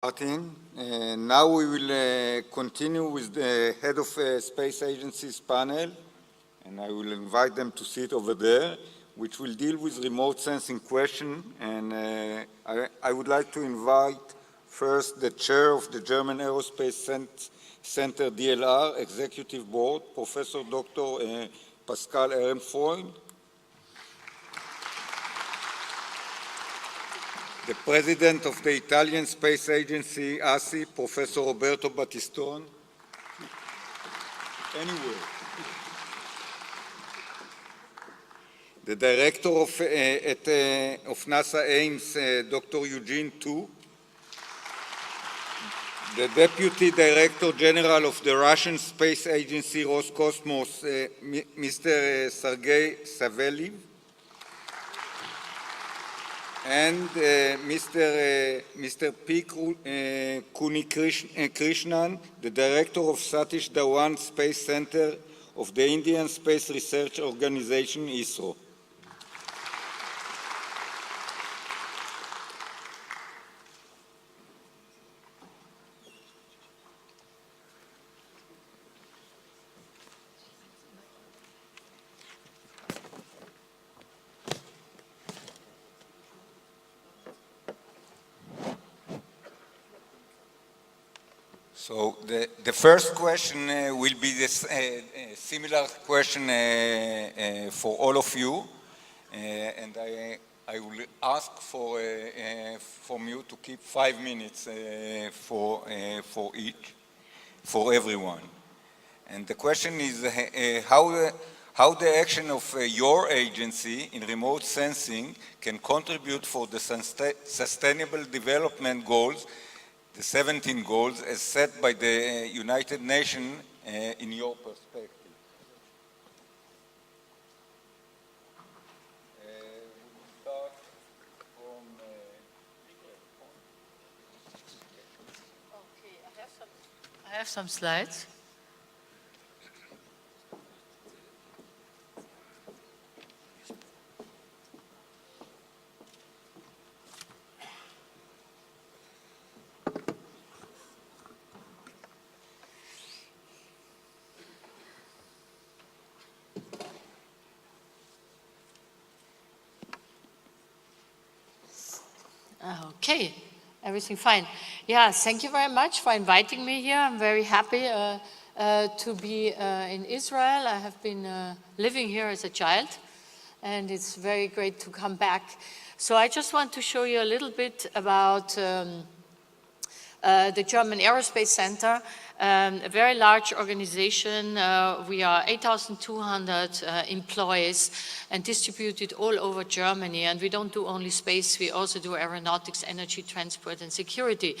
Martin. Now we will continue with the head of Space Agency's panel, and I will invite them to sit over there, which will deal with remote sensing question. And I would like to invite first the chair of the German Aerospace Center DLR Executive Board, Professor Dr. Pscal Arenfreund, the President of the Italian Space Agency, ASI, Professor Roberto Batistone. Anyway. The Director of NASA Ames, Dr. Eugene Tu. The Deputy Director General of the Russian Space Agency, Roscosmos, Mr. Sergei Saveliv. And Mr. P. Kunikrishnan, the Director of Satish Dhawan Space Center of the Indian Space Research Organization, ISRO. So the first question will be this similar question for all of you, and I will ask from you to keep 5 minutes for everyone. And the question is how the action of your agency in remote sensing can contribute for the sustainable development goals, the 17 goals as set by the United Nations in your perspective. We'll start from... Okay, I have some slides. Okay, everything fine. Yeah, thank you very much for inviting me here. I'm very happy to be in Israel. I have been living here as a child, and it's very great to come back. So I just want to show you a little bit about the German Aerospace Center, a very large organization. We are 8,200 employees and distributed all over Germany. And we don't do only space, we also do aeronautics, energy, transport, and security.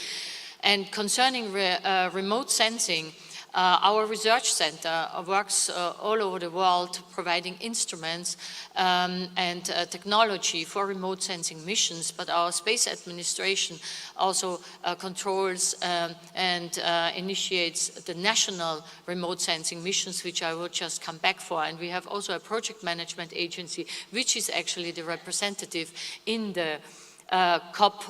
And concerning remote sensing, our research center works all over the world providing instruments and technology for remote sensing missions, but our space administration also controls and initiates the national remote sensing missions, which I will just come back for. And we have also a project management agency, which is actually the representative in the COP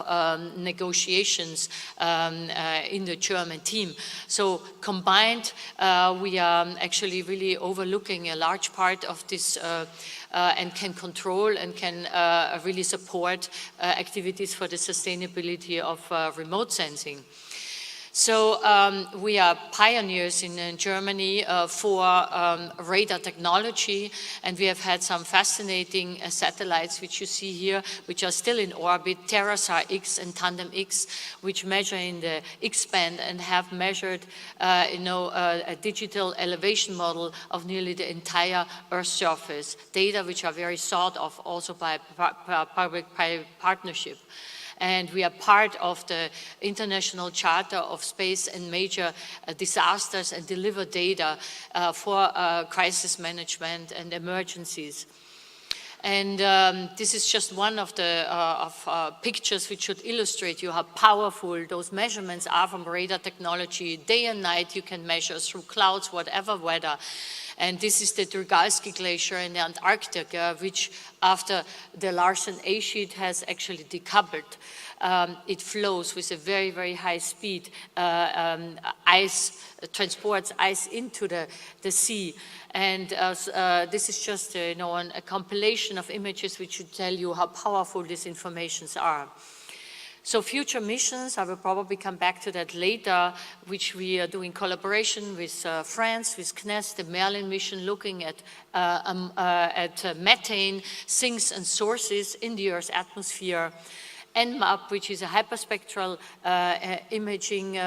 negotiations in the German team. So combined, we are actually really overlooking a large part of this and can control and can really support activities for the sustainability of remote sensing. So we are pioneers in Germany for radar technology, and we have had some fascinating satellites, which you see here, which are still in orbit, TerraSAR X and Tandem X, which measure in the X band and have measured a digital elevation model of nearly the entire Earth surface, data which are very sought of also by public-private partnership. And we are part of the International Charter of Space and Major Disasters and deliver data for crisis management and emergencies. And this is just one of the pictures which should illustrate you how powerful those measurements are from radar technology. Day and night you can measure through clouds, whatever weather. And this is the Drygalski Glacier in the Antarctica, which after the Larsen A sheet has actually decoupled. it flows with a very, very high speed. Ice transports ice into the sea. And this is just a compilation of images which should tell you how powerful these informations are. So future missions, I will probably come back to that later, which we are doing collaboration with France, with CNES, the Merlin mission, looking at methane sinks and sources in the Earth's atmosphere. NMAP, which is a hyperspectral imaging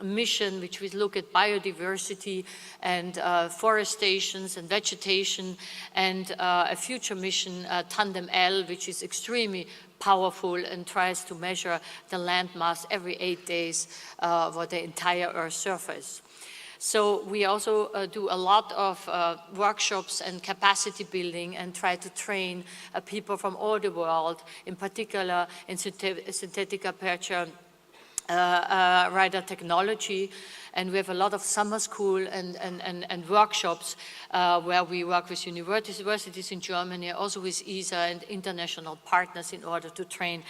mission, which will look at biodiversity and forestations and vegetation, and a future mission, Tandem L, which is extremely powerful and tries to measure the land mass every 8 days for the entire Earth's surface. So we also do a lot of workshops and capacity building and try to train people from all the world, in particular in synthetic aperture radar technology. And we have a lot of summer school and workshops where we work with universities in Germany, also with ESA and international partners in order to train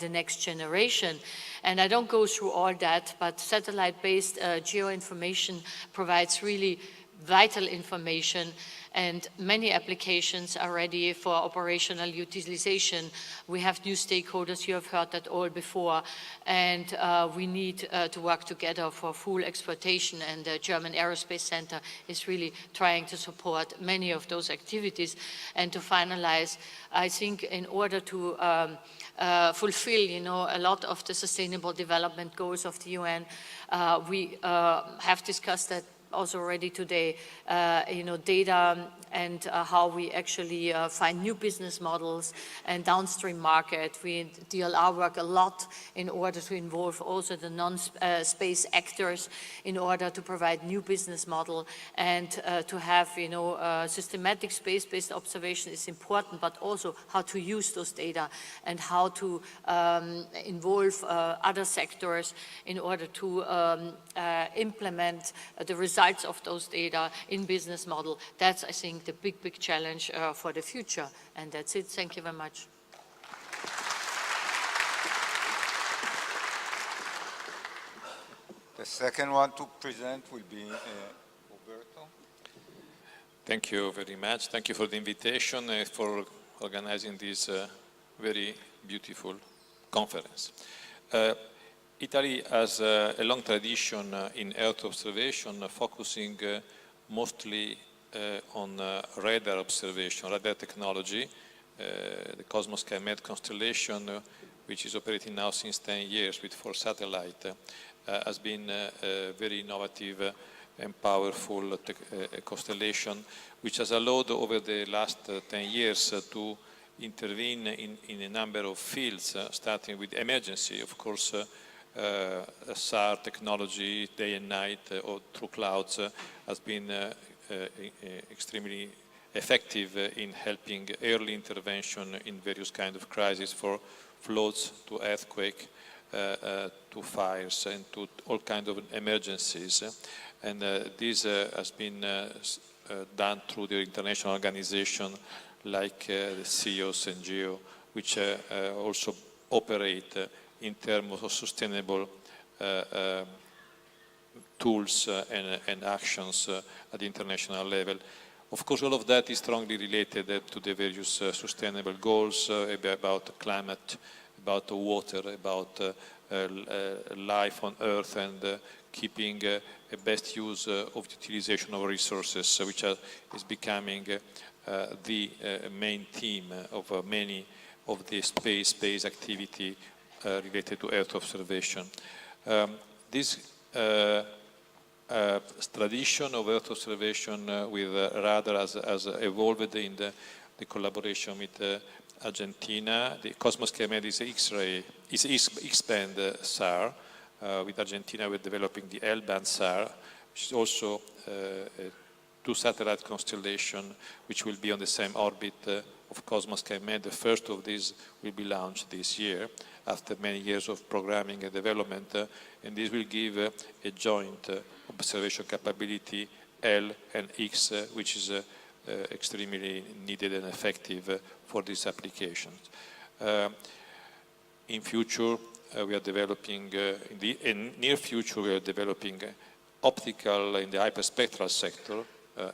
the next generation. And I don't go through all that, but satellite-based geoinformation provides really vital information, and many applications are ready for operational utilization. We have new stakeholders, you have heard that all before, and we need to work together for full exploitation, and the German Aerospace Center is really trying to support many of those activities. And to finalize, I think in order to fulfill, a lot of the sustainable development goals of the UN, we have discussed that also already today, data and how we actually find new business models and downstream market. We DLR work a lot in order to involve also the non-space actors in order to provide new business model, and to have, systematic space-based observation is important, but also how to use those data and how to involve other sectors in order to implement the results of those data in business model. That's, I think, the big challenge for the future. And that's it. Thank you very much. The second one to present will be Roberto. Thank you very much. Thank you for the invitation, for organizing this very beautiful conference. Italy has a long tradition in Earth observation, focusing mostly on radar observation, radar technology. The Cosmos SkyMed constellation, which is operating now since 10 years with 4 satellites, has been a very innovative and powerful constellation, which has allowed over the last 10 years to intervene in a number of fields, starting with emergency, of course. SAR technology, day and night, or through clouds, has been extremely effective in helping early intervention in various kinds of crises, for floods to earthquake, to fires, and to all kinds of emergencies. And this has been done through the international organization like the CEOS and GEO, which also operate in terms of sustainable tools and actions at the international level. Of course, all of that is strongly related to the various sustainable goals about climate, about water, about life on Earth, and keeping a best use of the utilization of resources, which is becoming the main theme of many of the space-based activity related to Earth observation. This tradition of Earth observation with radar has evolved in the collaboration with Argentina. The Cosmos SkyMed is X-ray, is X-band SAR. With Argentina, we're developing the L-band SAR, which is also a 2-satellite constellation, which will be on the same orbit of Cosmos SkyMed. The first of these will be launched this year, after many years of programming and development, and this will give a joint observation capability L and X, which is extremely needed and effective for these applications. In future, we are developing, in near future, we are developing optical in the hyperspectral sector.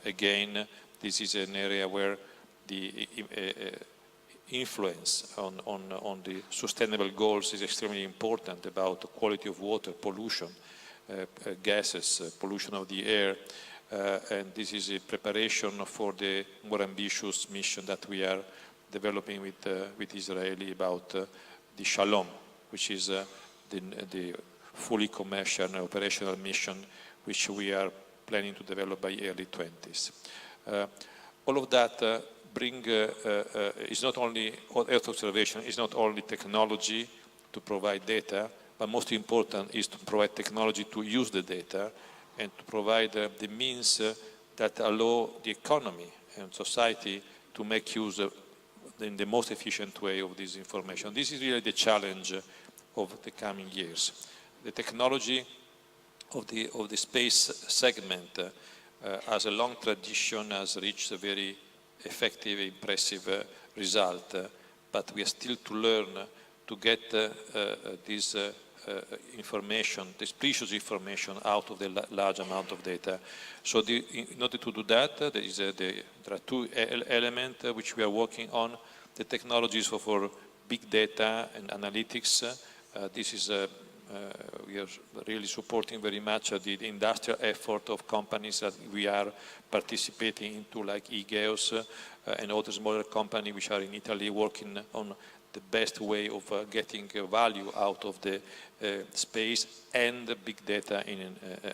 Again, this is an area where the influence on the sustainable goals is extremely important about the quality of water, pollution, gases, pollution of the air, and this is a preparation for the more ambitious mission that we are developing with Israeli about the Shalom, which is the fully commercial and operational mission which we are planning to develop by early 20s. All of that is not only Earth observation, is not only technology to provide data, but most important is to provide technology to use the data and to provide the means that allow the economy and society to make use in the most efficient way of this information. This is really the challenge of the coming years. The technology of the space segment has a long tradition, has reached a very effective, impressive result, but we are still to learn to get this information, this precious information out of the large amount of data. So in order to do that, there are two elements which we are working on. The technologies for big data and analytics. This is we are really supporting very much the industrial effort of companies that we are participating into, like eGeos and other smaller companies which are in Italy working on the best way of getting value out of the space and the big data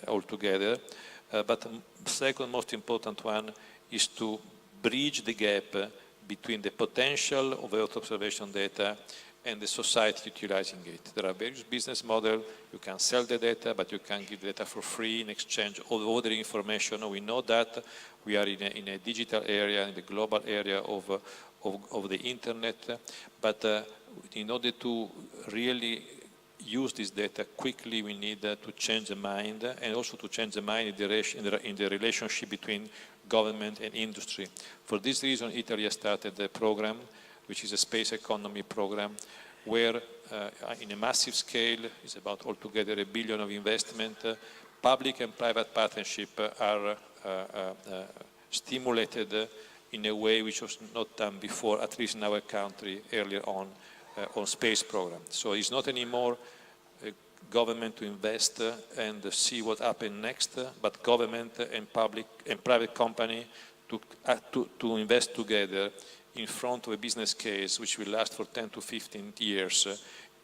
altogether. But the second most important one is to bridge the gap between the potential of Earth observation data and the society utilizing it. There are various business models. You can sell the data, but you can give data for free in exchange of other information. We know that we are in a digital area, in the global area of the internet. But in order to really use this data quickly, we need to change the mind, and also to change the mind in the relationship between government and industry. For this reason, Italy has started a program which is a space economy program, where in a massive scale, it's about altogether $1 billion of investment, public and private partnership are stimulated in a way which was not done before, at least in our country, earlier on space program. So it's not anymore government to invest and see what happens next, but government and public and private company to invest together in front of a business case which will last for 10 to 15 years,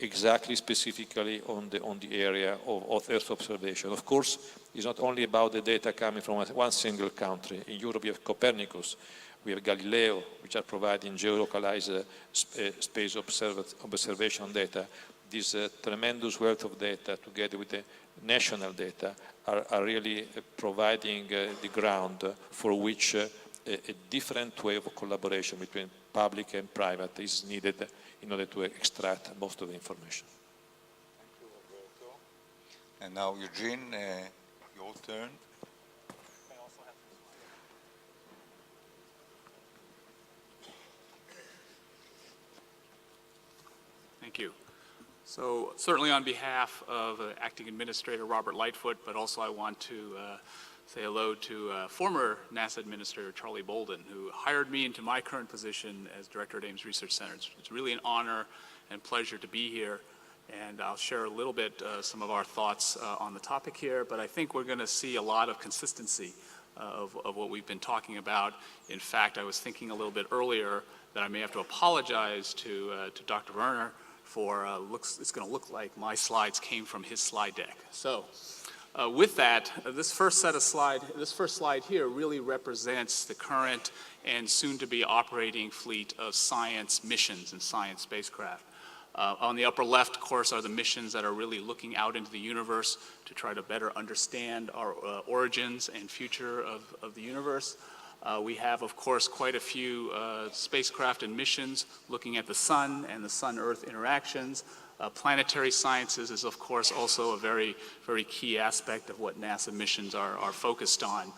exactly specifically on the area of Earth observation. Of course, it's not only about the data coming from one single country. In Europe, we have Copernicus, we have Galileo, which are providing geolocalized space observation data. This tremendous wealth of data, together with the national data, are really providing the ground for which a different way of collaboration between public and private is needed in order to extract most of the information. Thank you, Roberto. And now, Eugene, your turn. Thank you. So certainly on behalf of Acting Administrator Robert Lightfoot, but also I want to say hello to former NASA Administrator Charlie Bolden, who hired me into my current position as Director at Ames Research Center. It's really an honor and pleasure to be here, and I'll share a little bit some of our thoughts on the topic here, but I think we're going to see a lot of consistency of what we've been talking about. In fact, I was thinking a little bit earlier that I may have to apologize to Dr. Werner for it's going to look like my slides came from his slide deck. So with that, this first slide here really represents the current and soon-to-be operating fleet of science missions and science spacecraft. On the upper left, of course, are the missions that are really looking out into the universe to try to better understand our origins and future of the universe. We have, of course, quite a few spacecraft and missions looking at the sun and the sun-Earth interactions. Planetary sciences is, of course, also a very, very key aspect of what NASA missions are focused on.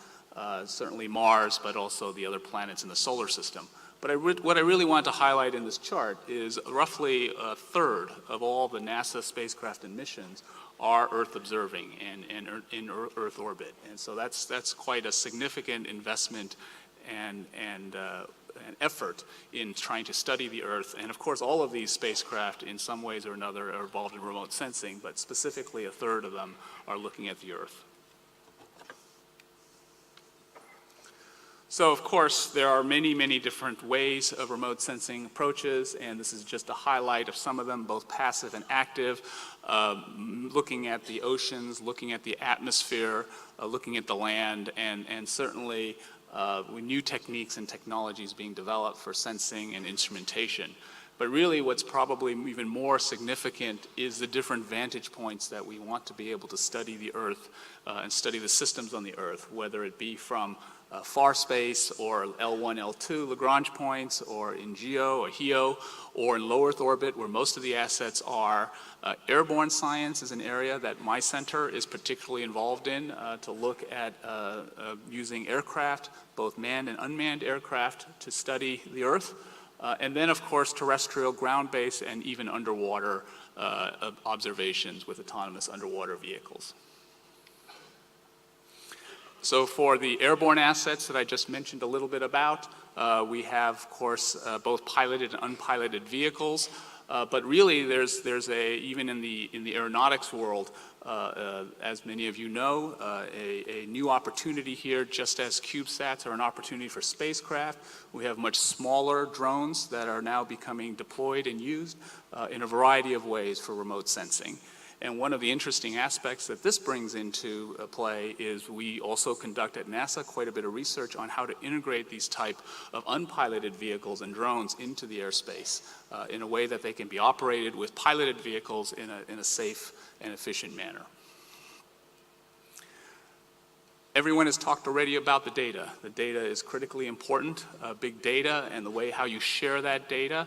Certainly Mars, but also the other planets in the solar system. But what I really want to highlight in this chart is roughly a third of all the NASA spacecraft and missions are Earth observing and in Earth orbit. And so that's quite a significant investment and an effort in trying to study the Earth. And of course, all of these spacecraft in some ways or another are involved in remote sensing, but specifically a third of them are looking at the Earth. So of course, there are many, many different ways of remote sensing approaches, and this is just a highlight of some of them, both passive and active, looking at the oceans, looking at the atmosphere, looking at the land, and certainly new techniques and technologies being developed for sensing and instrumentation. But really what's probably even more significant is the different vantage points that we want to be able to study the Earth and study the systems on the Earth, whether it be from far space or L1, L2 Lagrange points, or in GEO or HEO, or in low Earth orbit where most of the assets are. Airborne science is an area that my center is particularly involved in to look at using aircraft, both manned and unmanned aircraft, to study the Earth. And then, of course, terrestrial, ground-based, and even underwater observations with autonomous underwater vehicles. So for the airborne assets that I just mentioned a little bit about, we have, of course, both piloted and unpiloted vehicles. But really, there's even in the aeronautics world, as many of you know, a new opportunity here. Just as CubeSats are an opportunity for spacecraft, we have much smaller drones that are now becoming deployed and used in a variety of ways for remote sensing. And one of the interesting aspects that this brings into play is we also conduct at NASA quite a bit of research on how to integrate these type of unpiloted vehicles and drones into the airspace in a way that they can be operated with piloted vehicles in a safe and efficient manner. Everyone has talked already about the data. The data is critically important, big data, and the way how you share that data.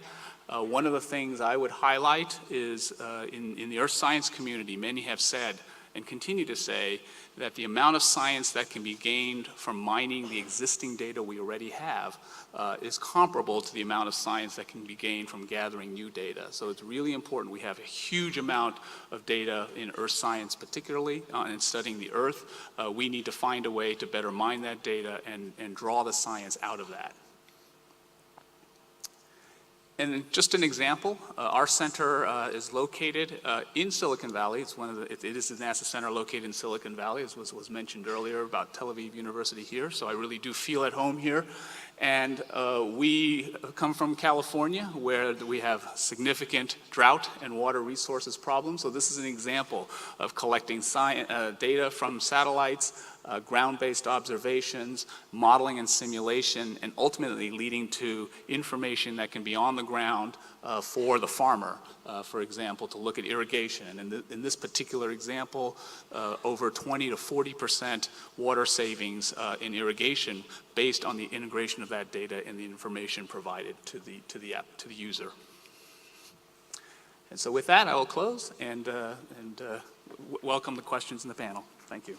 One of the things I would highlight is in the earth science community, many have said and continue to say that the amount of science that can be gained from mining the existing data we already have is comparable to the amount of science that can be gained from gathering new data. So it's really important. We have a huge amount of data in earth science, particularly in studying the Earth. We need to find a way to better mine that data and draw the science out of that. And just an example, our center is located in Silicon Valley. It is the NASA center located in Silicon Valley, as was mentioned earlier about Tel Aviv University here. So I really do feel at home here. And we come from California, where we have significant drought and water resources problems. So this is an example of collecting data from satellites, ground-based observations, modeling and simulation, and ultimately leading to information that can be on the ground for the farmer, for example, to look at irrigation. And in this particular example, over 20 to 40% water savings in irrigation based on the integration of that data and the information provided to the user. And so with that, I will close and welcome the questions in the panel. Thank you.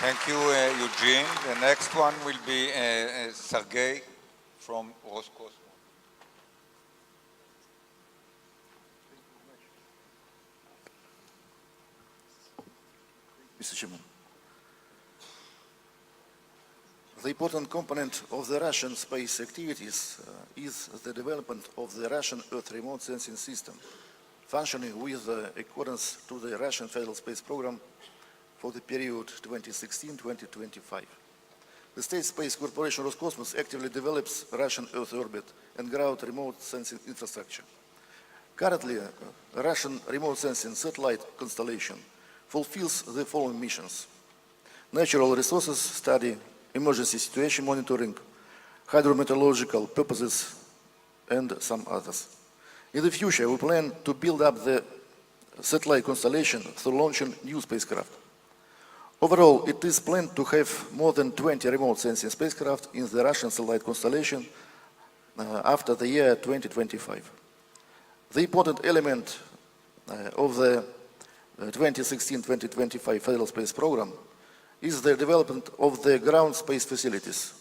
Thank you, Eugene. The next one will be Sergey from Roscosmos. Mr. Chairman, the important component of the Russian space activities is the development of the Russian Earth remote sensing system, functioning with accordance to the Russian Federal Space Program for the period 2016-2025. The State Space Corporation Roscosmos actively develops Russian Earth orbit and ground remote sensing infrastructure. Currently, Russian remote sensing satellite constellation fulfills the following missions: natural resources study, emergency situation monitoring, hydrometeorological purposes, and some others. In the future, we plan to build up the satellite constellation through launching new spacecraft. Overall, it is planned to have more than 20 remote sensing spacecraft in the Russian satellite constellation after the year 2025. The important element of the 2016-2025 Federal Space Program is the development of the ground space facilities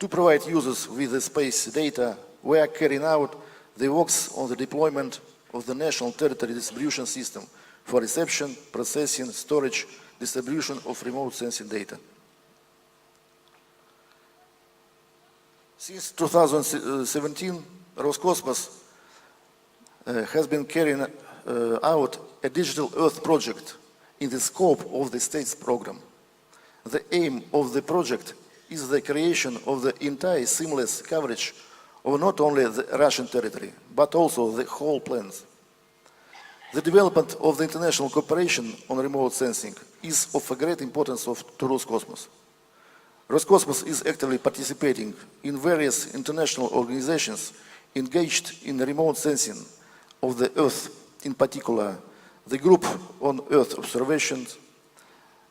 To provide users with the space data, we are carrying out the works on the deployment of the National Territory Distribution System for reception, processing, storage, distribution of remote sensing data. Since 2017, Roscosmos has been carrying out a Digital Earth project in the scope of the state's program. The aim of the project is the creation of the entire seamless coverage of not only the Russian territory, but also the whole planet. The development of the international cooperation on remote sensing is of a great importance to Roscosmos. Roscosmos is actively participating in various international organizations engaged in remote sensing of the Earth, in particular, the Group on Earth Observations,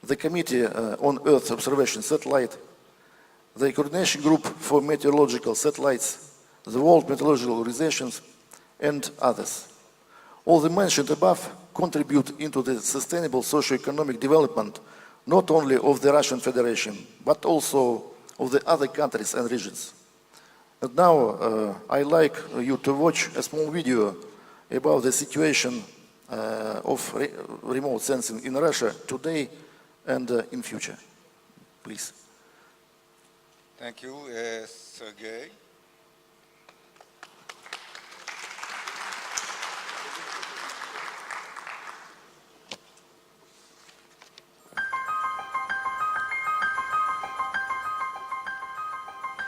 the Committee on Earth Observation Satellite, the Coordination Group for Meteorological Satellites, the World Meteorological Organizations, and others. All the mentioned above contribute into the sustainable socio-economic development not only of the Russian Federation, but also of the other countries and regions. And now I'd like you to watch a small video about the situation of remote sensing in Russia today and in future. Please. Thank you, Sergey.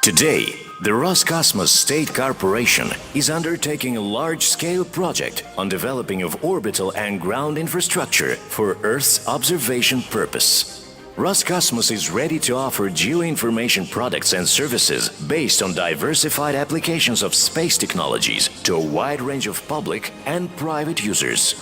Today, the Roscosmos State Corporation is undertaking a large-scale project on developing of orbital and ground infrastructure for Earth's observation purpose. Roscosmos is ready to offer geoinformation products and services based on diversified applications of space technologies to a wide range of public and private users.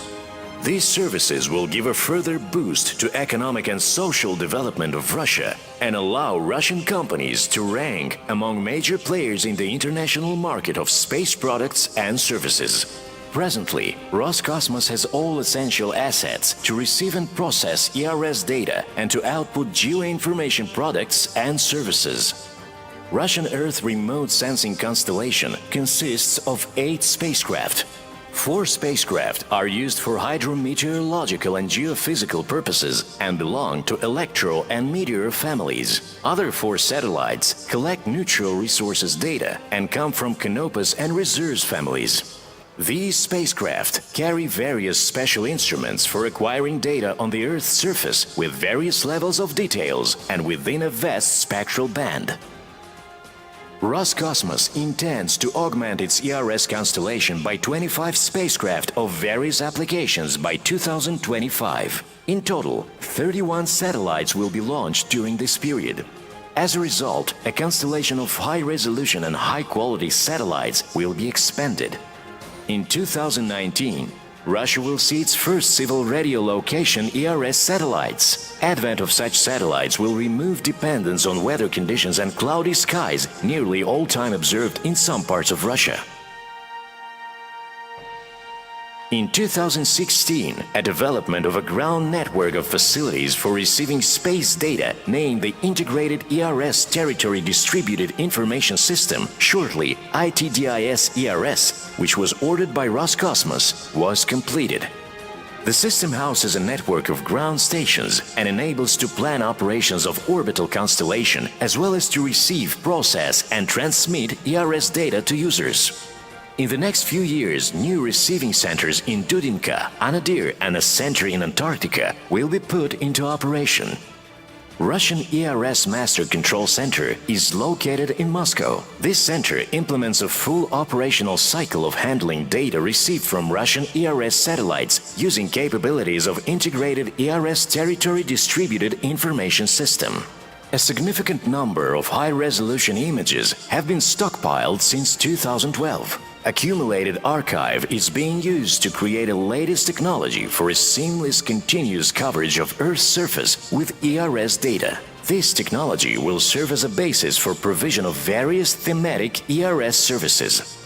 These services will give a further boost to economic and social development of Russia and allow Russian companies to rank among major players in the international market of space products and services. Presently, Roscosmos has all essential assets to receive and process ERS data and to output geoinformation products and services. Russian Earth Remote Sensing Constellation consists of 8 spacecraft. 4 spacecraft are used for hydrometeorological and geophysical purposes and belong to electro and meteor families. Other 4 satellites collect neutral resources data and come from Canopus and reserves families. These spacecraft carry various special instruments for acquiring data on the Earth's surface with various levels of details and within a vast spectral band. Roscosmos intends to augment its ERS constellation by 25 spacecraft of various applications by 2025. In total, 31 satellites will be launched during this period. As a result, a constellation of high-resolution and high-quality satellites will be expanded. In 2019, Russia will see its first civil radio location ERS satellites. Advent of such satellites will remove dependence on weather conditions and cloudy skies nearly all time observed in some parts of Russia. In 2016, a development of a ground network of facilities for receiving space data named the Integrated ERS Territory Distributed Information System, shortly ITDIS-ERS, which was ordered by Roscosmos, was completed. The system houses a network of ground stations and enables to plan operations of orbital constellation as well as to receive, process and transmit ERS data to users. In the next few years, new receiving centers in Dudinka, Anadyr and a center in Antarctica will be put into operation. Russian ERS Master Control Center is located in Moscow. This center implements a full operational cycle of handling data received from Russian ERS satellites using capabilities of Integrated ERS Territory Distributed Information System. A significant number of high-resolution images have been stockpiled since 2012. Accumulated archive is being used to create a latest technology for a seamless continuous coverage of Earth's surface with ERS data. This technology will serve as a basis for provision of various thematic ERS services.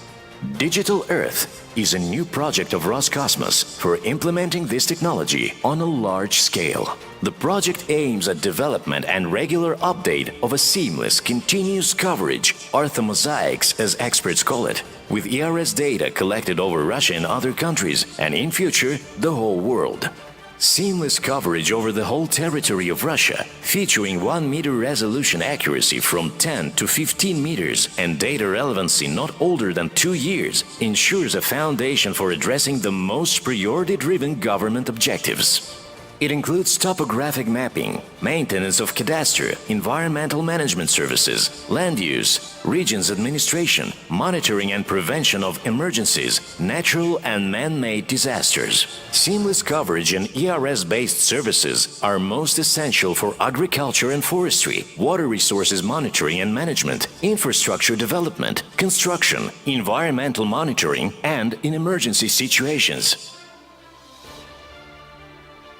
Digital Earth is a new project of Roscosmos for implementing this technology on a large scale. The project aims at development and regular update of a seamless, continuous coverage, orthomosaics as experts call it, with ERS data collected over Russia and other countries, and in future, the whole world. Seamless coverage over the whole territory of Russia, featuring 1 meter resolution accuracy from 10 to 15 meters and data relevancy not older than 2 years, ensures a foundation for addressing the most priority-driven government objectives. It includes topographic mapping, maintenance of cadastre, environmental management services, land use, regions administration, monitoring and prevention of emergencies, natural and man-made disasters. Seamless coverage and ERS-based services are most essential for agriculture and forestry, water resources monitoring and management, infrastructure development, construction, environmental monitoring, and in emergency situations.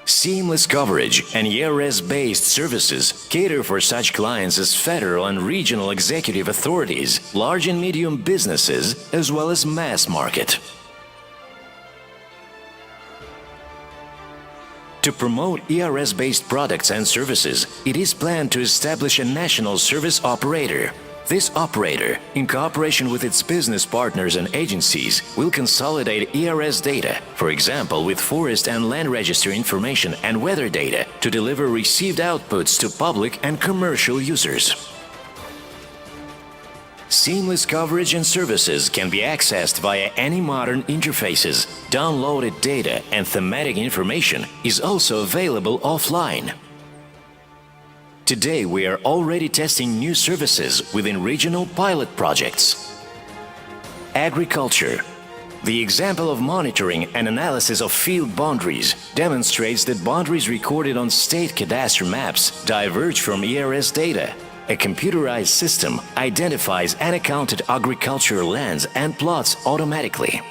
Seamless coverage and ERS-based services cater for such clients as federal and regional executive authorities, large and medium businesses, as well as mass market. To promote ERS-based products and services, it is planned to establish a national service operator. This operator, in cooperation with its business partners and agencies, will consolidate ERS data, for example with forest and land register information and weather data, to deliver received outputs to public and commercial users. Seamless coverage and services can be accessed via any modern interfaces. Downloaded data and thematic information is also available offline. Today, we are already testing new services within regional pilot projects. Agriculture. The example of monitoring and analysis of field boundaries demonstrates that boundaries recorded on state cadastre maps diverge from ERS data. A computerized system identifies unaccounted agricultural lands and plots automatically.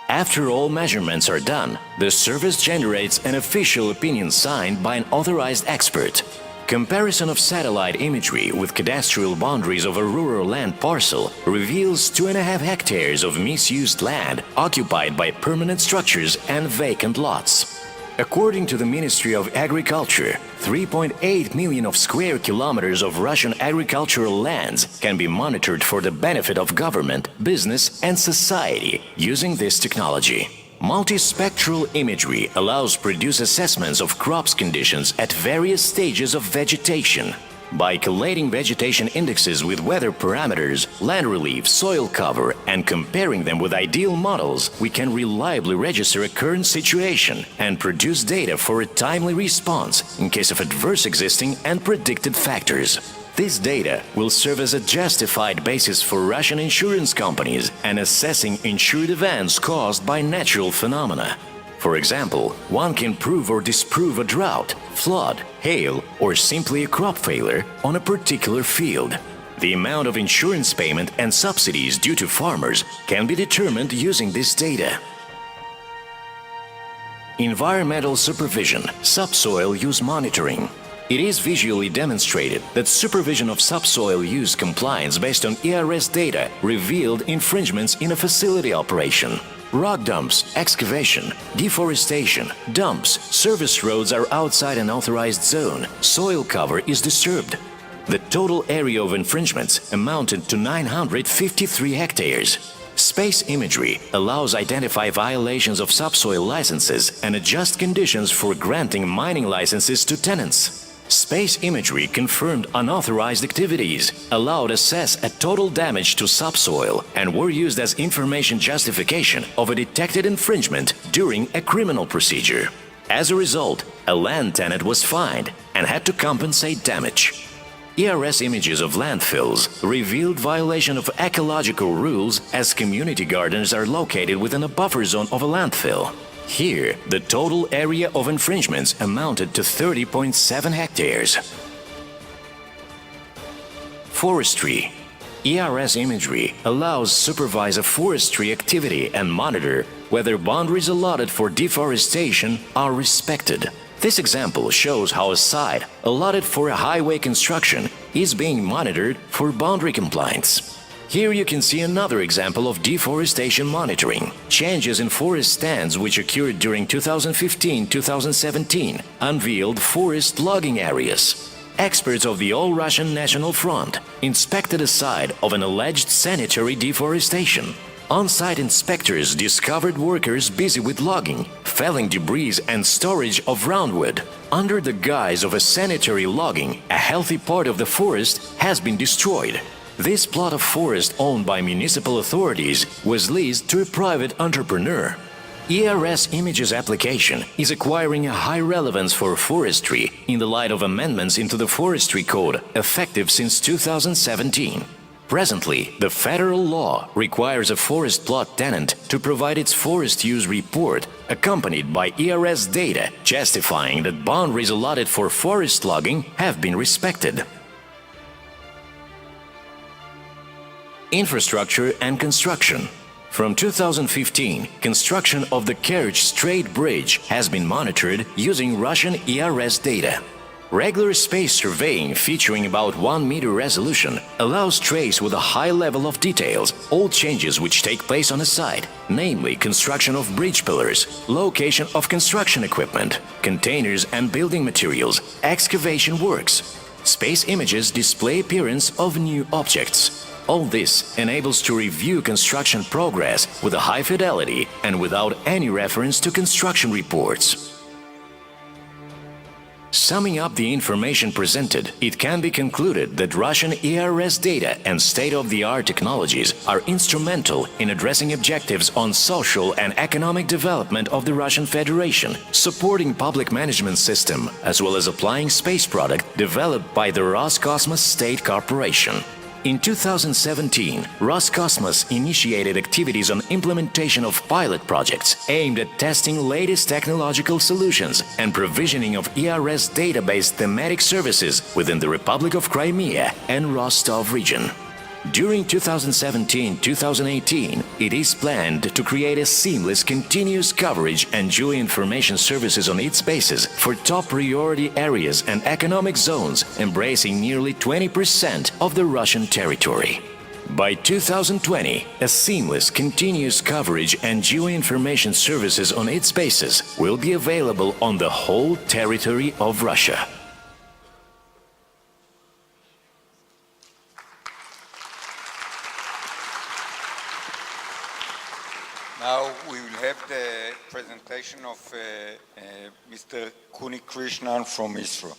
After all measurements are done, the service generates an official opinion signed by an authorized expert. Comparison of satellite imagery with cadastral boundaries of a rural land parcel reveals 2.5 hectares of misused land occupied by permanent structures and vacant lots. According to the Ministry of Agriculture, 3.8 million of square kilometers of Russian agricultural lands can be monitored for the benefit of government, business, and society using this technology. Multispectral imagery allows produce assessments of crops conditions at various stages of vegetation. By collating vegetation indexes with weather parameters, land relief, soil cover, and comparing them with ideal models, we can reliably register a current situation and produce data for a timely response in case of adverse existing and predicted factors. This data will serve as a justified basis for Russian insurance companies in assessing insured events caused by natural phenomena. For example, one can prove or disprove a drought, flood, hail, or simply a crop failure on a particular field. The amount of insurance payment and subsidies due to farmers can be determined using this data. Environmental supervision, subsoil use monitoring. It is visually demonstrated that supervision of subsoil use compliance based on ERS data revealed infringements in a facility operation. Rock dumps, excavation, deforestation, dumps, service roads are outside an authorized zone, soil cover is disturbed. The total area of infringements amounted to 953 hectares. Space imagery allows identify violations of subsoil licenses and adjust conditions for granting mining licenses to tenants. Space imagery confirmed unauthorized activities, allowed assess a total damage to subsoil, and were used as information justification of a detected infringement during a criminal procedure. As a result, a land tenant was fined and had to compensate damage. ERS images of landfills revealed violation of ecological rules as community gardens are located within a buffer zone of a landfill. Here, the total area of infringements amounted to 30.7 hectares. Forestry. ERS imagery allows supervise a forestry activity and monitor whether boundaries allotted for deforestation are respected. This example shows how a site allotted for a highway construction is being monitored for boundary compliance. Here you can see another example of deforestation monitoring. Changes in forest stands which occurred during 2015-2017 unveiled forest logging areas. Experts of the All-Russian National Front inspected a site of an alleged sanitary deforestation. On-site inspectors discovered workers busy with logging, felling debris and storage of roundwood. Under the guise of a sanitary logging, a healthy part of the forest has been destroyed. This plot of forest owned by municipal authorities was leased to a private entrepreneur. ERS Images application is acquiring a high relevance for forestry in the light of amendments into the Forestry Code effective since 2017. Presently, the federal law requires a forest plot tenant to provide its forest use report accompanied by ERS data justifying that boundaries allotted for forest logging have been respected. Infrastructure and construction. From 2015, construction of the Kerch Strait Bridge has been monitored using Russian ERS data. Regular space surveying featuring about 1 meter resolution allows trace with a high level of details all changes which take place on a site, namely construction of bridge pillars, location of construction equipment, containers and building materials, excavation works. Space images display appearance of new objects. All this enables to review construction progress with a high fidelity and without any reference to construction reports. Summing up the information presented, it can be concluded that Russian ERS data and state-of-the-art technologies are instrumental in addressing objectives on social and economic development of the Russian Federation, supporting public management system, as well as applying space product developed by the Roscosmos State Corporation. In 2017, Roscosmos initiated activities on implementation of pilot projects aimed at testing latest technological solutions and provisioning of ERS database thematic services within the Republic of Crimea and Rostov region. During 2017-2018, it is planned to create a seamless continuous coverage and geo-information services on its basis for top priority areas and economic zones embracing nearly 20% of the Russian territory. By 2020, a seamless continuous coverage and geo-information services on its basis will be available on the whole territory of Russia. Now we will have the presentation of Mr. Kuni Krishnan from ISRO.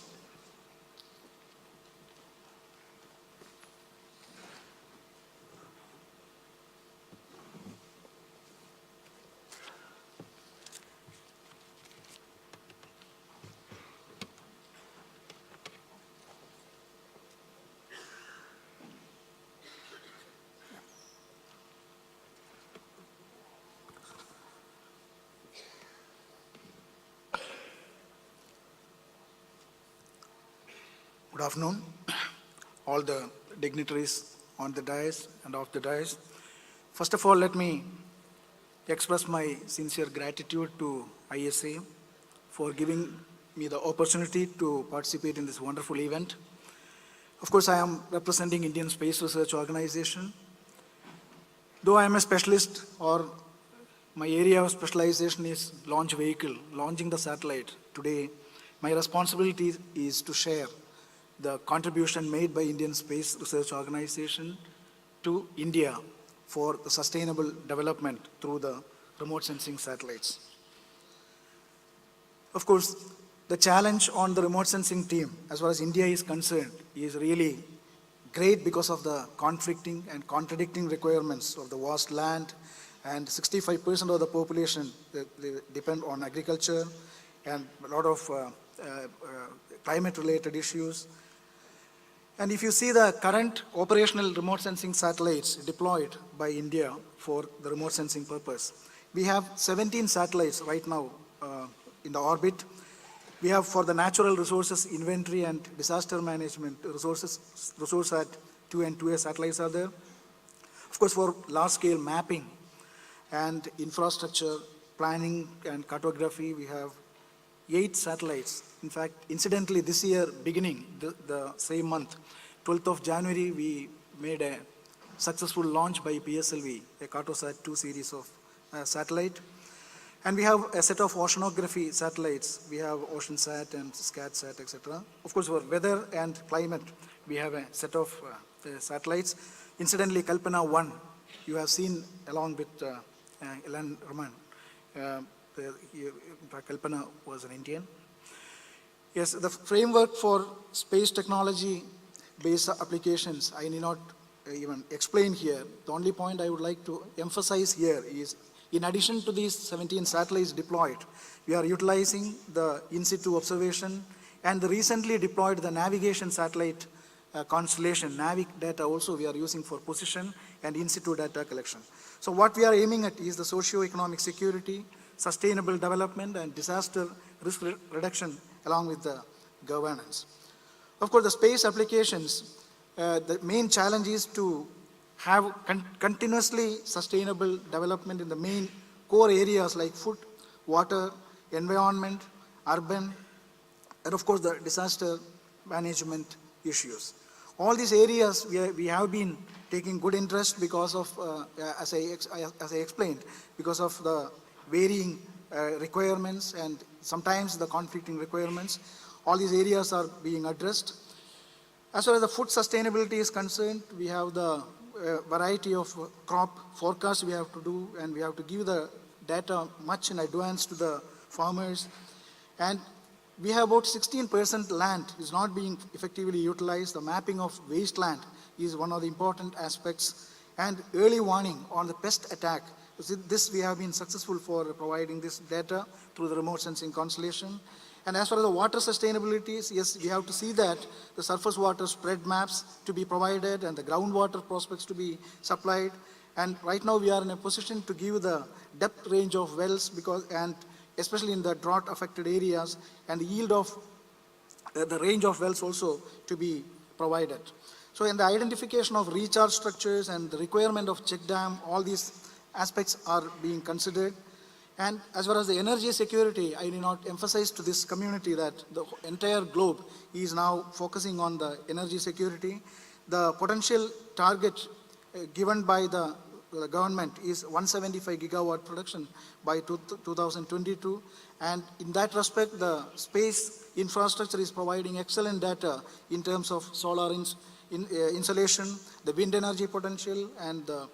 Good afternoon, all the dignitaries on the dais and off the dais. First of all, let me express my sincere gratitude to ISA for giving me the opportunity to participate in this wonderful event. Of course, I am representing Indian Space Research Organization. Though I am a specialist, or my area of specialization is launch vehicle, launching the satellite. Today, my responsibility is to share the contribution made by Indian Space Research Organization to India for the sustainable development through the remote sensing satellites. Of course, the challenge on the remote sensing team, as far as India is concerned, is really great because of the conflicting and contradicting requirements of the vast land, and 65% of the population they depend on agriculture and a lot of climate-related issues. And if you see the current operational remote sensing satellites deployed by India for the remote sensing purpose, we have 17 satellites right now in the orbit. We have for the natural resources inventory and disaster management resource at 2 and 2A satellites are there. Of course, for large-scale mapping and infrastructure planning and cartography, we have 8 satellites. In fact, incidentally, this year, beginning the same month, 12th of January, we made a successful launch by PSLV, a Cartosat 2 series of satellite. And we have a set of oceanography satellites. We have OceanSat and SCATSat, etc. Of course, for weather and climate, we have a set of satellites. Incidentally, Kalpana 1, you have seen along with Elan Raman. In fact, Kalpana was an Indian. Yes, the framework for space technology-based applications, I need not even explain here. The only point I would like to emphasize here is, in addition to these 17 satellites deployed, we are utilizing the in-situ observation and the recently deployed the navigation satellite constellation, NAVIC data also we are using for position and in-situ data collection. So what we are aiming at is the socio-economic security, sustainable development, and disaster risk reduction along with the governance. Of course, the space applications, the main challenge is to have continuously sustainable development in the main core areas like food, water, environment, urban, and of course the disaster management issues. All these areas we have been taking good interest because of, as I explained, because of the varying requirements and sometimes the conflicting requirements. All these areas are being addressed. As far as the food sustainability is concerned, we have the variety of crop forecasts we have to do, and we have to give the data much in advance to the farmers. And we have about 16% land is not being effectively utilized. The mapping of wasteland is one of the important aspects. And early warning on the pest attack. This we have been successful for providing this data through the remote sensing constellation. And as far as the water sustainability is, yes, we have to see that the surface water spread maps to be provided and the groundwater prospects to be supplied. And right now we are in a position to give the depth range of wells and especially in the drought affected areas, and the yield of the range of wells also to be provided. So in the identification of recharge structures and the requirement of check dam, all these aspects are being considered. And as far as the energy security, I need not emphasize to this community that the entire globe is now focusing on the energy security. The potential target given by the government is 175 gigawatt production by 2022. And in that respect, the space infrastructure is providing excellent data in terms of solar insolation, the wind energy potential, and the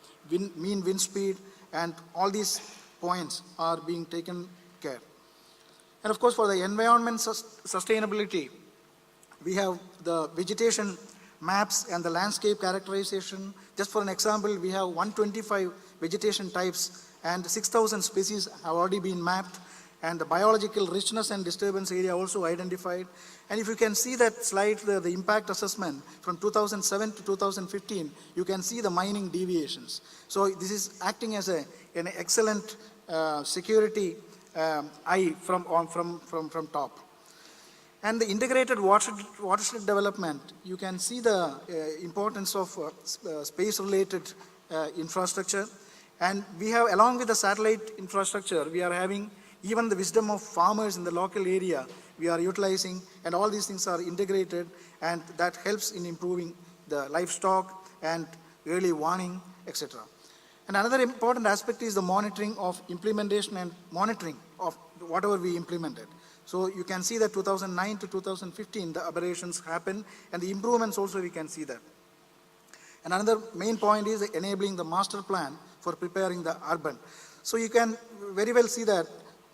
mean wind speed, and all these points are being taken care. And of course, for the environment sustainability, we have the vegetation maps and the landscape characterization. Just for an example, we have 125 vegetation types and 6,000 species have already been mapped, and the biological richness and disturbance area also identified. And if you can see that slide, the impact assessment from 2007 to 2015, you can see the mining deviations. So this is acting as an excellent security eye from top. And the integrated watershed development, you can see the importance of space-related infrastructure. And we have, along with the satellite infrastructure, we are having even the wisdom of farmers in the local area we are utilizing, and all these things are integrated, and that helps in improving the livestock and early warning, etc. And another important aspect is the monitoring of implementation and monitoring of whatever we implemented. So you can see that 2009 to 2015, the aberrations happened, and the improvements also we can see that. And another main point is enabling the master plan for preparing the urban. So you can very well see that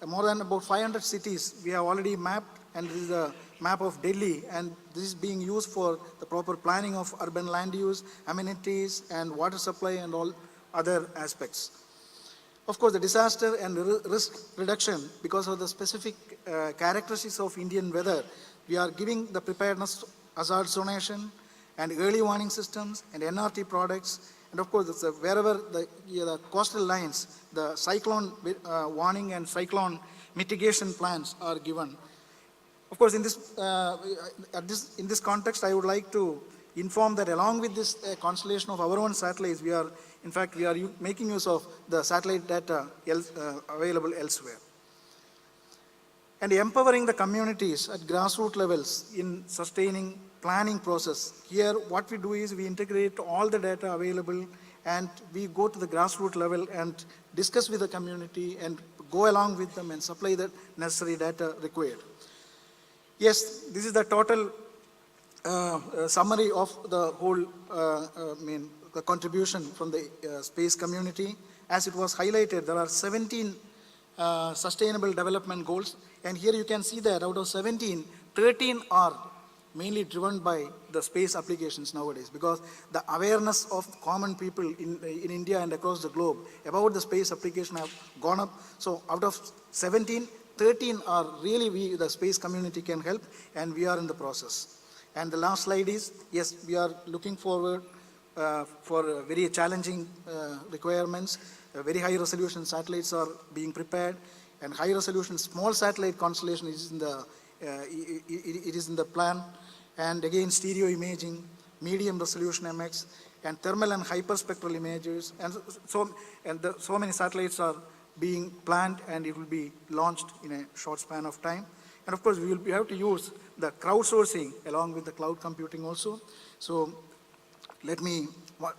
more than about 500 cities we have already mapped, and this is a map of Delhi, and this is being used for the proper planning of urban land use, amenities, and water supply, and all other aspects. Of course, the disaster and risk reduction, because of the specific characteristics of Indian weather, we are giving the preparedness hazard zonation and early warning systems and NRT products. And of course, wherever the coastal lines, the cyclone warning and cyclone mitigation plans are given. Of course, in this context, I would like to inform that along with this constellation of our own satellites, we are making use of the satellite data available elsewhere. And empowering the communities at grassroots levels in sustaining planning process. Here, what we do is we integrate all the data available and we go to the grassroots level and discuss with the community and go along with them and supply the necessary data required. Yes, this is the total summary of the whole the contribution from the space community. As it was highlighted, there are 17 sustainable development goals, and here you can see that out of 17, 13 are mainly driven by the space applications nowadays, because the awareness of common people in India and across the globe about the space application have gone up. So out of 17, 13 are really the space community can help, and we are in the process. And the last slide is, yes, we are looking forward for very challenging requirements. Very high resolution satellites are being prepared, and high resolution small satellite constellation is in the it is in the plan. And again, stereo imaging, medium resolution MX, and thermal and hyperspectral images, and so many satellites are being planned, and it will be launched in a short span of time. And of course, we will have to use the crowdsourcing along with the cloud computing also. So let me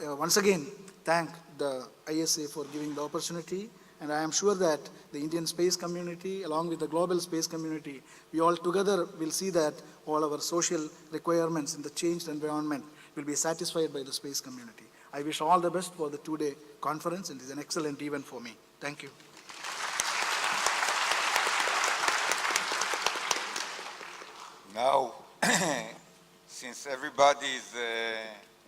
once again thank the ISA for giving the opportunity, and I am sure that the Indian space community along with the global space community, we all together will see that all our social requirements in the changed environment will be satisfied by the space community. I wish all the best for the two-day conference, and it is an excellent event for me. Thank you. Now, since everybody is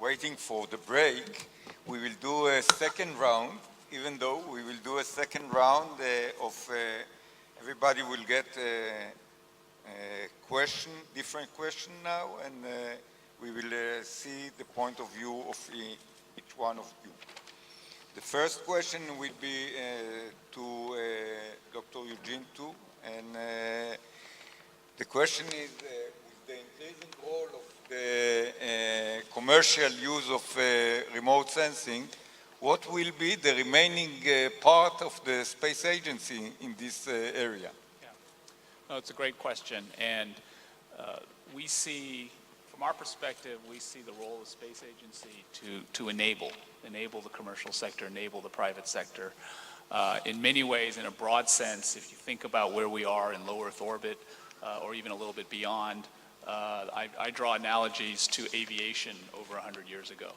waiting for the break, we will do a second round, even though we will do a second round of everybody will get a question, different question now, and we will see the point of view of each one of you. The first question will be to Dr. Yog'in too, and the question is, with the increasing role of the commercial use of remote sensing, what will be the remaining part of the space agency in this area? Yeah, no, it's a great question, and we see, from our perspective, we see the role of the space agency to enable the commercial sector, enable the private sector. In many ways, in a broad sense, if you think about where we are in low Earth orbit, or even a little bit beyond, I draw analogies to aviation over 100 years ago,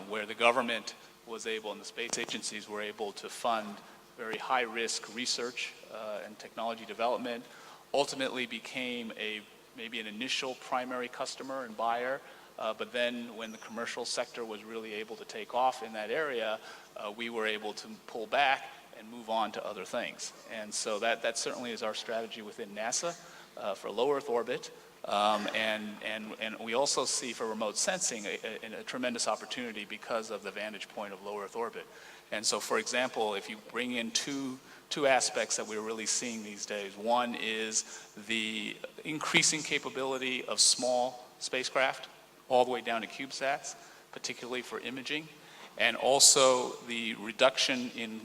where the government was able, and the space agencies were able to fund very high-risk research and technology development, ultimately became maybe an initial primary customer and buyer, but then when the commercial sector was really able to take off in that area, we were able to pull back and move on to other things. And so that certainly is our strategy within NASA for low Earth orbit. And we also see for remote sensing a tremendous opportunity because of the vantage point of low Earth orbit. And so, for example, if you bring in two aspects that we're really seeing these days, one is the increasing capability of small spacecraft all the way down to CubeSats, particularly for imaging, and also the reduction in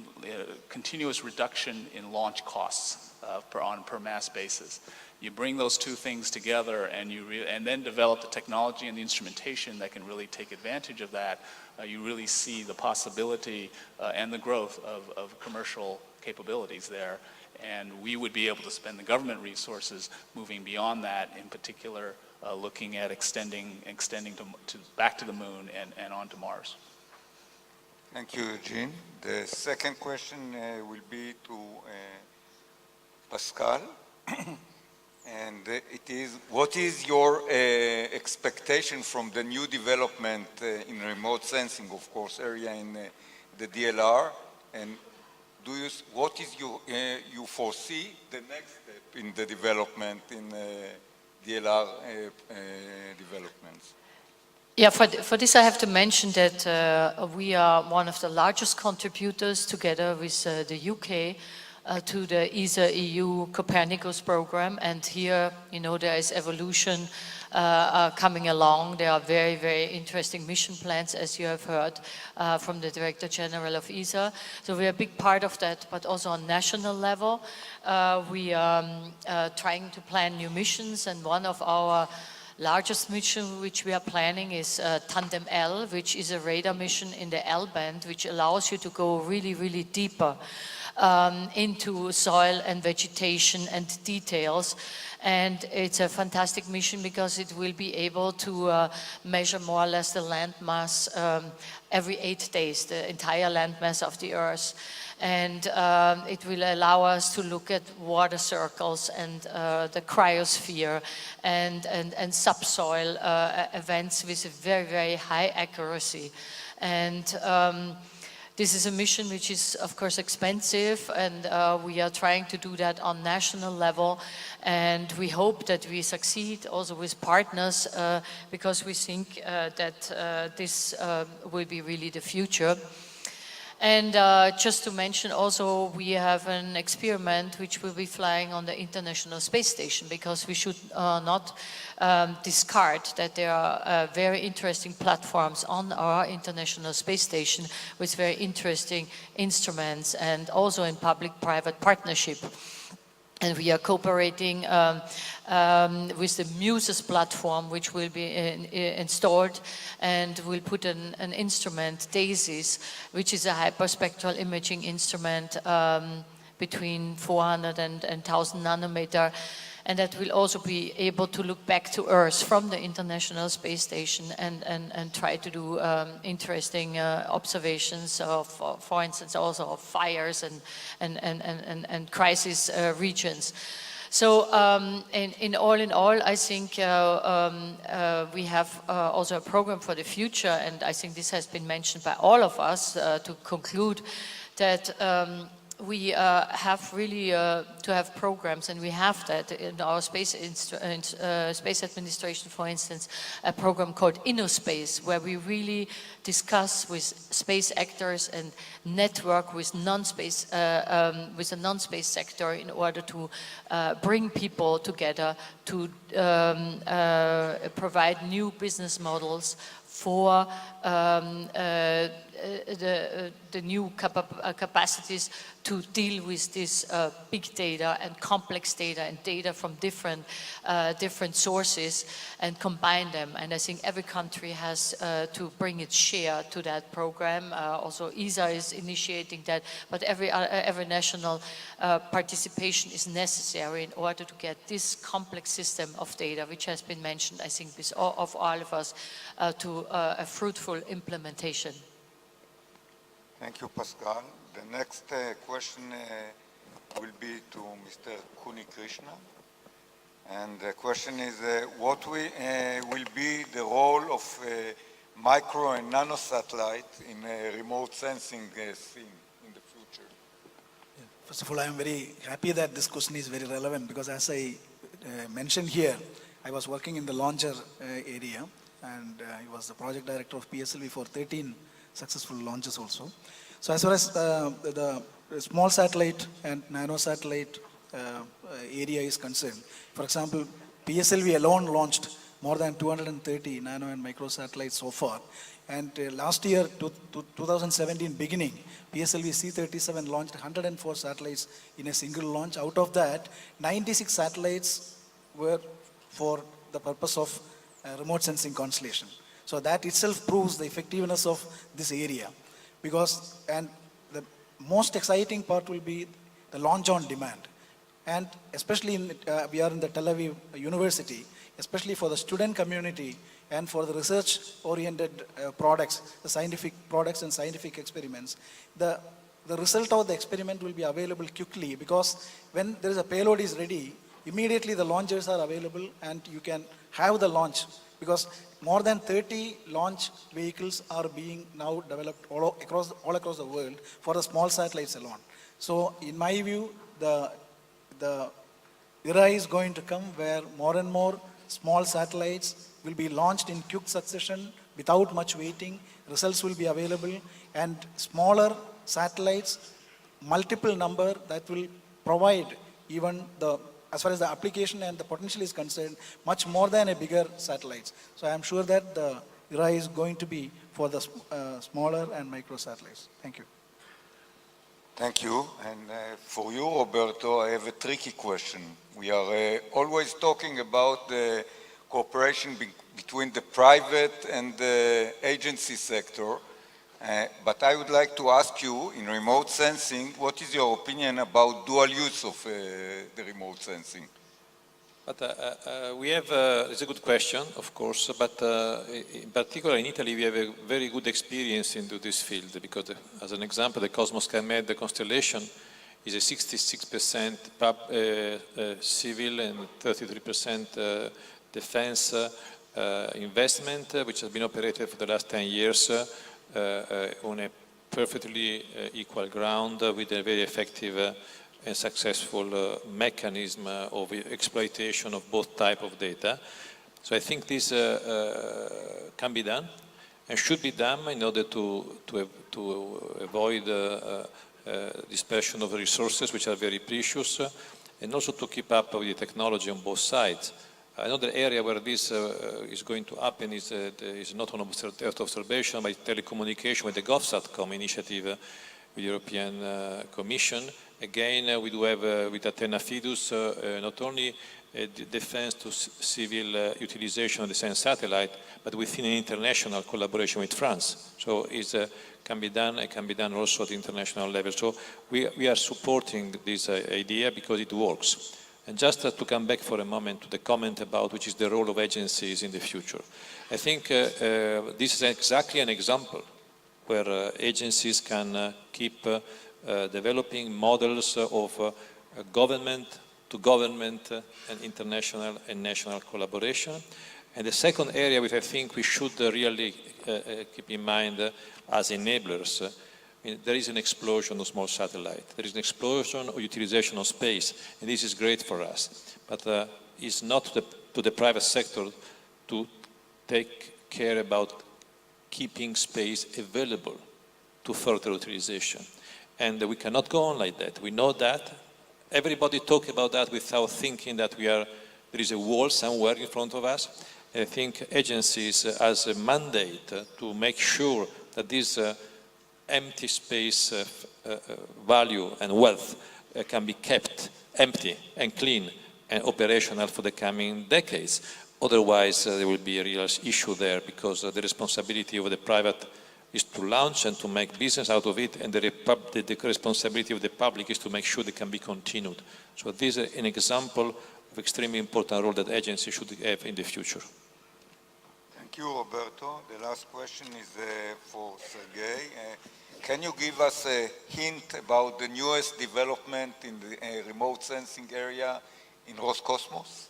continuous reduction in launch costs on per mass basis. You bring those two things together, and then develop the technology and the instrumentation that can really take advantage of that. You really see the possibility and the growth of commercial capabilities there, and we would be able to spend the government resources moving beyond that, in particular looking at extending to back to the moon and on to Mars. Thank you, Yog'in. The second question will be to Pascal. And it is, what is your expectation from the new development in remote sensing, of course, area in the DLR? And what is you foresee the next step in the development in DLR developments? Yeah, for this I have to mention that we are one of the largest contributors together with the UK to the ESA EU Copernicus program, and here, you know, there is evolution coming along. There are very, very interesting mission plans, as you have heard from the Director General of ESA. So we are a big part of that, but also on national level, we are trying to plan new missions, and one of our largest mission which we are planning is Tandem L, which is a radar mission in the L band, which allows you to go really, really deeper into soil and vegetation and details. And it's a fantastic mission because it will be able to measure more or less the land mass every 8 days, the entire land mass of the Earth. And it will allow us to look at water circles and the cryosphere and subsoil events with a very, very high accuracy. And this is a mission which is, of course, expensive, and we are trying to do that on national level. And we hope that we succeed also with partners because we think that this will be really the future. And just to mention also, we have an experiment which will be flying on the International Space Station, because we should not discard that there are very interesting platforms on our International Space Station with very interesting instruments, and also in public-private partnership. And we are cooperating with the MUSES platform, which will be installed, and we'll put an instrument, DAISYS, which is a hyperspectral imaging instrument between 400 and 1000 nanometer. And that will also be able to look back to Earth from the International Space Station and try to do interesting observations of, for instance, also of fires and crisis regions. So in all, I think we have also a program for the future, and I think this has been mentioned by all of us to conclude that we have really to have programs, and we have that in our space administration, for instance, a program called InnoSpace, where we really discuss with space actors and network with non-space, with the non-space sector in order to bring people together to provide new business models for the new capacities to deal with this big data and complex data and data from different sources and combine them. And I think every country has to bring its share to that program. Also ESA is initiating that, but every national participation is necessary in order to get this complex system of data, which has been mentioned, I think, with all of us, to a fruitful implementation. Thank you, Pascal. The next question will be to Mr. Kuni Krishna. And the question is, what will be the role of micro and nano satellite in remote sensing scene in the future? Yeah. First of all, I am very happy that this question is very relevant, because as I mentioned here, I was working in the launcher area, and I was the project director of PSLV for 13 successful launches also. So as far as the small satellite and nano satellite area is concerned, for example, PSLV alone launched more than 230 nano and micro satellites so far. And last year, 2017 beginning, PSLV C-37 launched 104 satellites in a single launch. Out of that, 96 satellites were for the purpose of remote sensing constellation. So that itself proves the effectiveness of this area. Because, and the most exciting part will be the launch on demand. And especially we are in the Tel Aviv University, especially for the student community and for the research-oriented products, the scientific products and scientific experiments, the result of the experiment will be available quickly, because when there is a payload is ready, immediately the launchers are available and you can have the launch, because more than 30 launch vehicles are being now developed all across the world for the small satellites alone. So in my view, the era is going to come where more and more small satellites will be launched in quick succession without much waiting. Results will be available, and smaller satellites, multiple number, that will provide even the, as far as the application and the potential is concerned, much more than a bigger satellites. So I am sure that the era is going to be for the smaller and micro satellites. Thank you. Thank you. And for you, Roberto, I have a tricky question. We are always talking about the cooperation between the private and the agency sector. But I would like to ask you, in remote sensing, what is your opinion about dual use of the remote sensing? But we have, it's a good question, of course, but in particular in Italy we have a very good experience into this field because, as an example, the Cosmos Skymed, the constellation, is a 66% civil and 33% defense investment, which has been operated for the last 10 years on a perfectly equal ground with a very effective and successful mechanism of exploitation of both type of data. So I think this can be done and should be done in order to avoid dispersion of resources which are very precious and also to keep up with the technology on both sides. Another area where this is going to happen is not on Earth observation but telecommunication with the GovSatcom initiative with the European Commission. Again, we do have with Athena Fidus not only defense to civil utilization of the same satellite, but within an international collaboration with France. So it can be done and can be done also at the international level. So we are supporting this idea because it works. And just to come back for a moment to the comment about which is the role of agencies in the future. I think this is exactly an example where agencies can keep developing models of government to government and international and national collaboration. And the second area which I think we should really keep in mind as enablers, there is an explosion of small satellites. There is an explosion of utilization of space, and this is great for us. But it's not to the private sector to take care about keeping space available to further utilization. And we cannot go on like that. We know that. Everybody talk about that without thinking that there is a wall somewhere in front of us. I think agencies has a mandate to make sure that this empty space value and wealth can be kept empty and clean and operational for the coming decades. Otherwise, there will be a real issue there because the responsibility of the private is to launch and to make business out of it, and the responsibility of the public is to make sure they can be continued. So this is an example of extremely important role that agencies should have in the future. Thank you, Roberto. The last question is for Sergey. Can you give us a hint about the newest development in the remote sensing area in Roscosmos?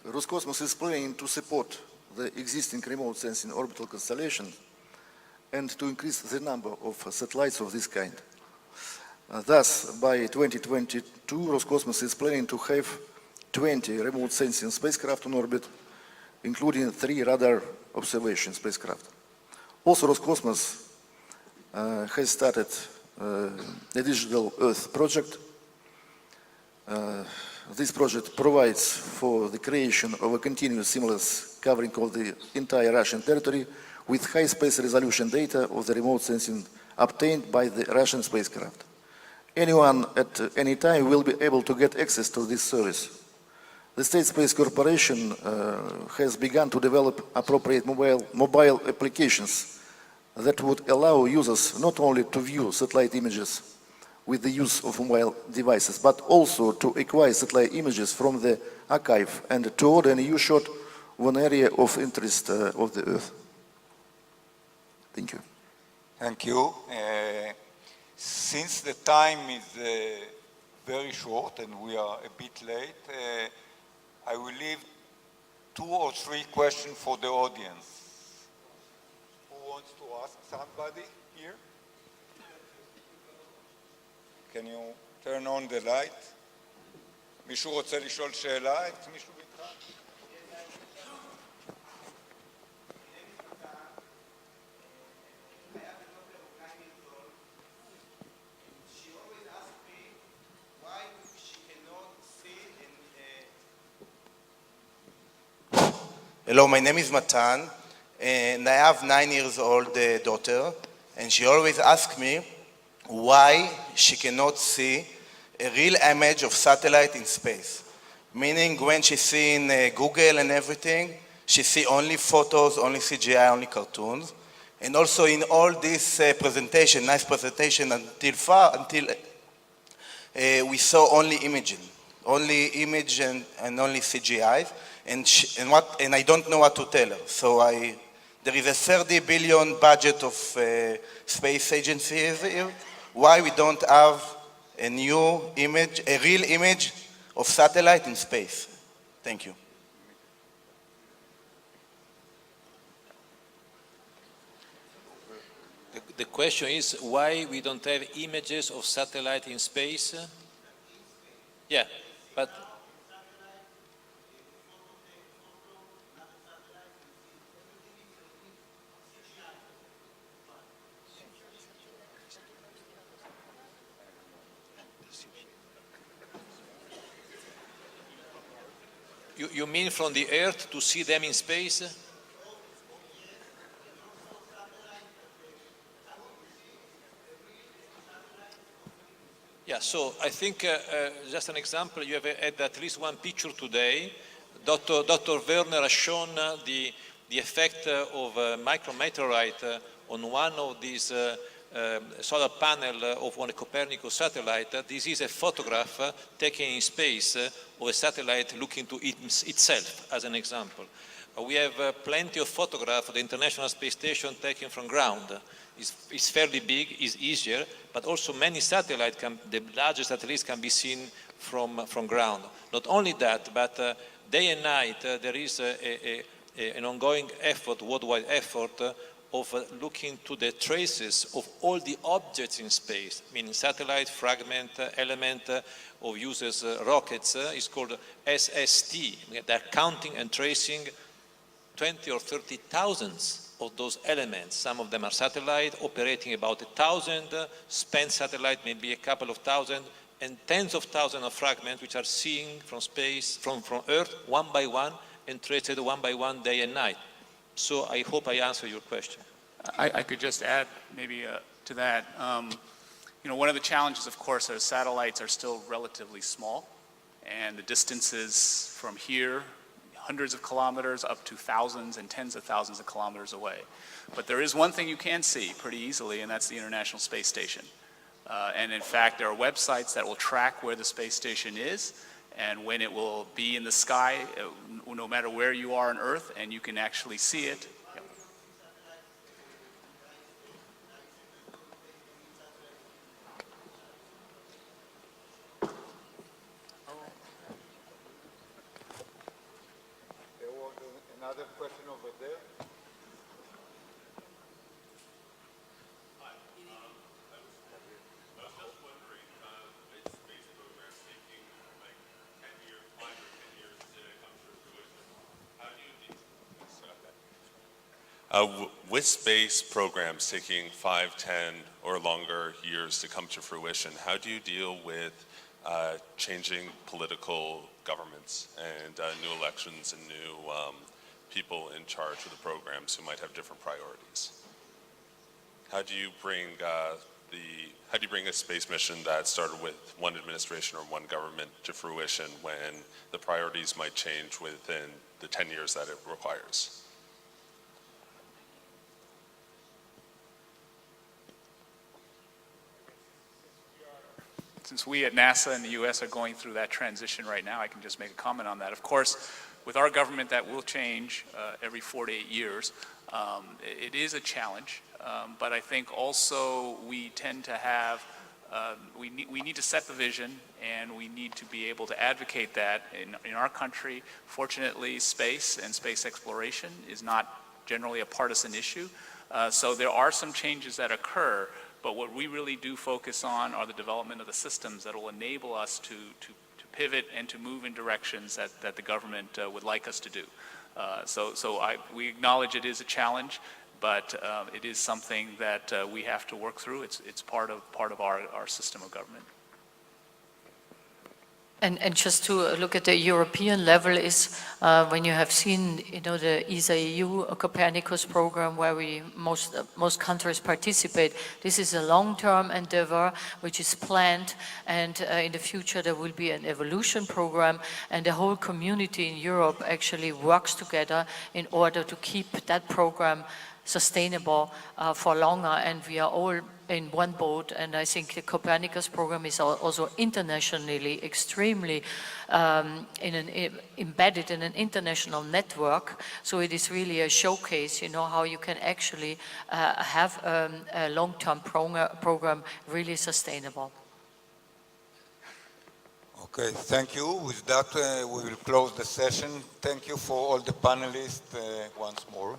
Roscosmos is planning to support the existing remote sensing orbital constellation and to increase the number of satellites of this kind. Thus, by 2022, Roscosmos is planning to have 20 remote sensing spacecraft on orbit, including 3 radar observation spacecraft. Also, Roscosmos has started a digital Earth project. This project provides for the creation of a continuous simulus covering all the entire Russian territory with high space resolution data of the remote sensing obtained by the Russian spacecraft. Anyone at any time will be able to get access to this service. The State Space Corporation has begun to develop appropriate mobile applications that would allow users not only to view satellite images with the use of mobile devices, but also to acquire satellite images from the archive and to order a new shot of an area of interest of the Earth. Thank you. Thank you. Since the time is very short and we are a bit late, I will leave 2 or 3 questions for the audience. Who wants to ask somebody here? Can you turn on the light? מישהו רוצה לשאול שאלה? את מישהו ביתך? Hello, my name is Matan, and I have 9 years old daughter, and she always asks me why she cannot see a real image of satellite in space. Meaning when she see in Google and everything, she see only photos, only CGI, only cartoons. And also in all this presentation, nice presentation until we saw only imaging, only image and only CGI, and I don't know what to tell her. So there is a 30 billion budget of space agencies here. Why we don't have a new image, a real image of satellite in space? Thank you. The question is why we don't have images of satellite in space? Yeah, but you mean from the Earth to see them in space? Yeah, so I think just an example, you have had at least one picture today. Dr. Werner has shown the effect of a micrometeorite on one of these solar panel of one Copernicus satellite. This is a photograph taken in space of a satellite looking to itself, as an example. We have plenty of photographs of the International Space Station taken from ground. It's fairly big, it's easier, but also many satellites, the largest satellites can be seen from ground. Not only that, but day and night there is an ongoing effort, worldwide effort, of looking to the traces of all the objects in space, meaning satellite, fragment, element, or uses rockets. It's called SST. They're counting and tracing 20 or 30,000 of those elements. Some of them are satellite, operating about 1,000, spent satellite, maybe a couple of thousand, and tens of thousands of fragments which are seen from space, from Earth, one by one, and traced one by one, day and night. So I hope I answer your question. I could just add maybe to that. One of the challenges, of course, is satellites are still relatively small, and the distances from here, hundreds of kilometers up to thousands and tens of thousands of kilometers away. But there is one thing you can see pretty easily, and that's the International Space Station. And in fact, there are websites that will track where the space station is and when it will be in the sky, no matter where you are on Earth, and you can actually see it. Another question over there. With space programs taking 5, 10, or longer years to come to fruition, how do you deal with changing political governments and new elections and new people in charge of the programs who might have different priorities? How do you bring a space mission that started with one administration or one government to fruition when the priorities might change within the 10 years that it requires? Since we at NASA and the US are going through that transition right now, I can just make a comment on that. Of course, with our government, that will change every 4 to 8 years. It is a challenge, but I think also we tend to have, we need to set the vision, and we need to be able to advocate that. In our country, fortunately, space and space exploration is not generally a partisan issue. So there are some changes that occur, but what we really do focus on are the development of the systems that will enable us to pivot and to move in directions that the government would like us to do. We acknowledge it is a challenge, but it is something that we have to work through. It's part of our system of government. And just to look at the European level is when you have seen, the ESA-EU Copernicus program where most countries participate. This is a long-term endeavor which is planned, and in the future there will be an evolution program, and the whole community in Europe actually works together in order to keep that program sustainable for longer, and we are all in one boat. And I think the Copernicus program is also internationally extremely embedded in an international network. So it is really a showcase, how you can actually have a long-term program really sustainable. Okay, thank you. With that, we will close the session. Thank you for all the panelists once more.